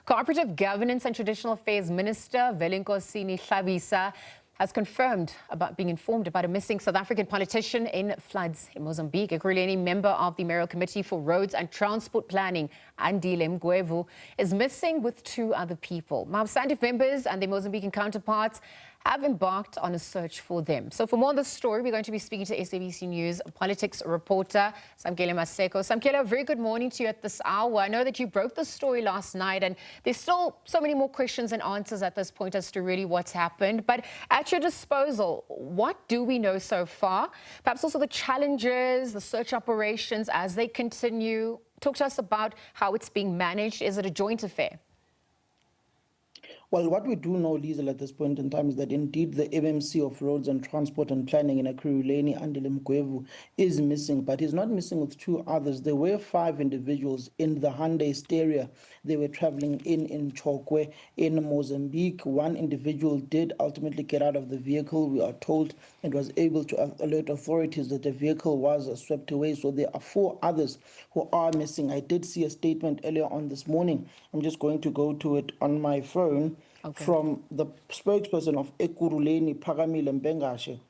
Cooperative Governance and Traditional Affairs Minister Velenkosini Hlabisa has confirmed about being informed about a missing South African politician in floods in Mozambique. Ekurhuleni Member of the Mayoral Committee for Roads and Transport Planning, Andile Mngwevu, is missing with two other people. Now, SANDF members and their Mozambican counterparts have embarked on a search for them. So for more on this story, we're going to be speaking to SABC News politics reporter Samkele Maseko. Samkele, a very good morning to you at this hour. I know that you broke the story last night, and there's still so many more questions and answers at this point as to really what's happened. But at your disposal, what do we know so far? Perhaps also the challenges, the search operations as they continue. Talk to us about how it's being managed. Is it a joint affair? Well, what we do know, Liesl, at this point in time is that indeed the MMC of Roads and Transport and Planning in Ekurhuleni Andile Mngwevu is missing, but he's not missing with two others. There were 5 individuals in the Hande area. They were traveling in Chokwe in Mozambique. One individual did ultimately get out of the vehicle, we are told, and was able to alert authorities that the vehicle was swept away. So there are 4 others who are missing. I did see a statement earlier on this morning. I'm just going to go to it on my phone. Okay. From the spokesperson of Ekurhuleni Mngwevu,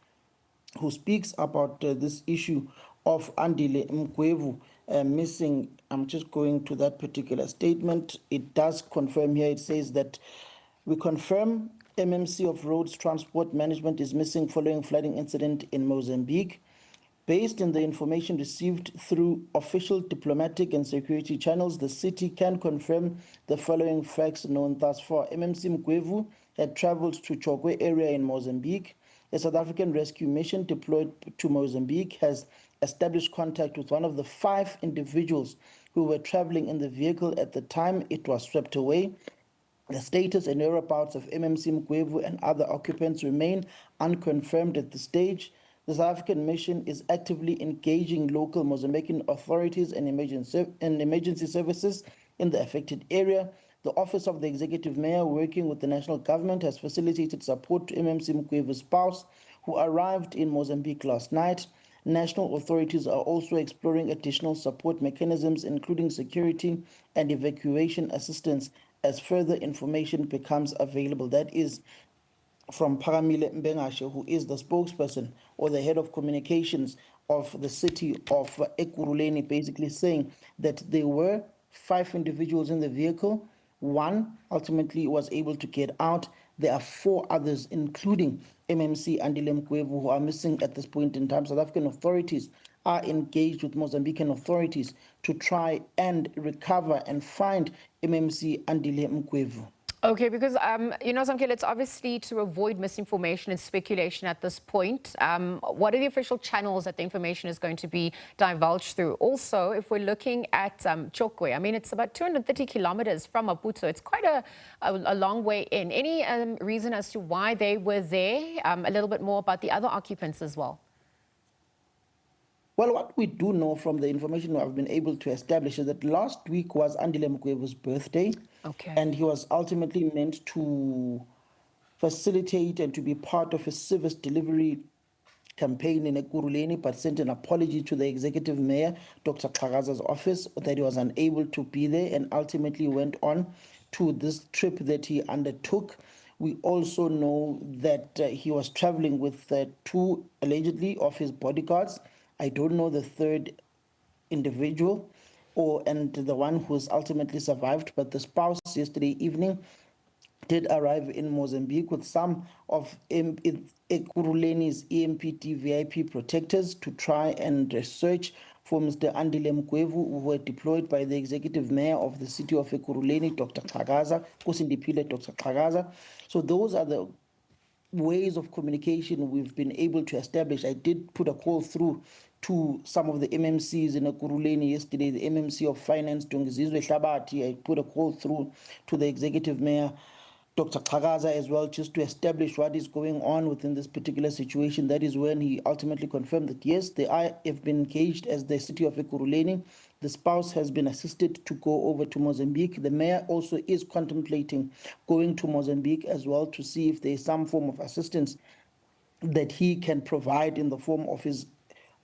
who speaks about this issue of Andile Mngwevu missing. I'm just going to that particular statement. It does confirm here. It says that we confirm MMC of Roads Transport Management is missing following flooding incident in Mozambique. Based on the information received through official diplomatic and security channels, the city can confirm the following facts known thus far. MMC Mngwevu had traveled to Chokwe area in Mozambique. A South African rescue mission deployed to Mozambique has established contact with one of the 5 individuals who were traveling in the vehicle at the time it was swept away. The status and whereabouts of MMC Mngwevu and other occupants remain unconfirmed at this stage. The South African mission is actively engaging local Mozambican authorities and emergency services in the affected area. The Office of the Executive Mayor, working with the national government, has facilitated support to MMC Mngwevu's spouse, who arrived in Mozambique last night. National authorities are also exploring additional support mechanisms, including security and evacuation assistance, as further information becomes available. That is from Paramile Mbengashe, who is the spokesperson or the head of communications of the city of Ekurhuleni, basically saying that there were 5 individuals in the vehicle. 1 ultimately was able to get out. There are 4 others, including MMC Andile Mngwevu, who are missing at this point in time. South African authorities are engaged with Mozambican authorities to try and recover and find MMC Andile Mngwevu. Okay, because, Samkele, it's obviously to avoid misinformation and speculation at this point. What are the official channels that the information is going to be divulged through? Also, if we're looking at Chokwe, I mean, it's about 230 kilometers from Maputo. It's quite a long way in. Any reason as to why they were there? A little bit more about the other occupants as well. Well, what we do know from the information I've been able to establish is that last week was Andile Mngwevu's birthday. Okay. And he was ultimately meant to facilitate and to be part of a service delivery campaign in Ekurhuleni, but sent an apology to the executive mayor, Dr. Xhakaza's office, that he was unable to be there, and ultimately went on to this trip that he undertook. We also know that he was traveling with 2, allegedly, of his bodyguards. I don't know the 3rd individual and the one who's ultimately survived, but the spouse yesterday evening did arrive in Mozambique with some of Ekurhuleni's EMPT VIP protectors to try and search for Mr. Andile Mngwevu, who were deployed by the executive mayor of the city of Ekurhuleni, Dr. Xhakaza, Kusindipile Dr. Xhakaza. So those are the ways of communication we've been able to establish. I did put a call through to some of the MMCs in Ekurhuleni yesterday, the MMC of Finance, Dungizizwe Hlabati. I put a call through to the executive mayor, Dr. Xhakaza, as well, just to establish what is going on within this particular situation. That is when he ultimately confirmed that, yes, they have been engaged as the city of Ekurhuleni. The spouse has been assisted to go over to Mozambique. The mayor also is contemplating going to Mozambique as well to see if there is some form of assistance that he can provide in the form of his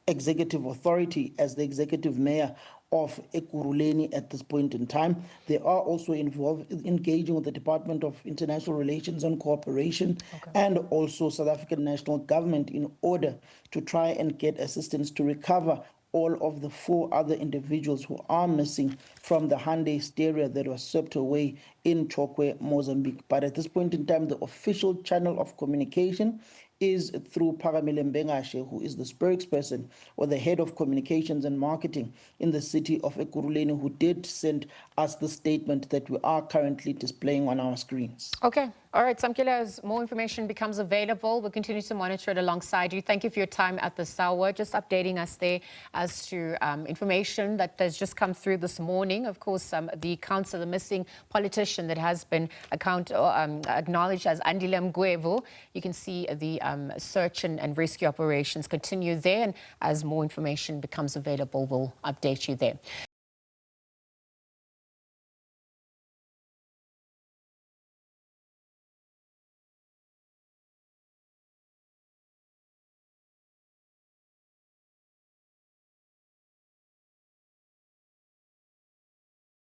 executive authority as the executive mayor of Ekurhuleni at this point in time. They are also engaging with the Department of International Relations and Cooperation and also South African national government in order to try and get assistance to recover all of the 4 other individuals who are missing from the Hande area that was swept away in Chokwe, Mozambique. But at this point in time, the official channel of communication is through Paramile Mbengashe, who is the spokesperson or the head of communications and marketing in the city of Ekurhuleni, who did send us the statement that we are currently displaying on our screens. Okay. All right, Samkele, as more information becomes available, we'll continue to monitor it alongside you. Thank you for your time at this hour, just updating us there as to information that has just come through this morning. Of course, the accounts of the missing politician that has been acknowledged as Andile Mngwevu. You can see the search and rescue operations continue there, and as more information becomes available, we'll update you there.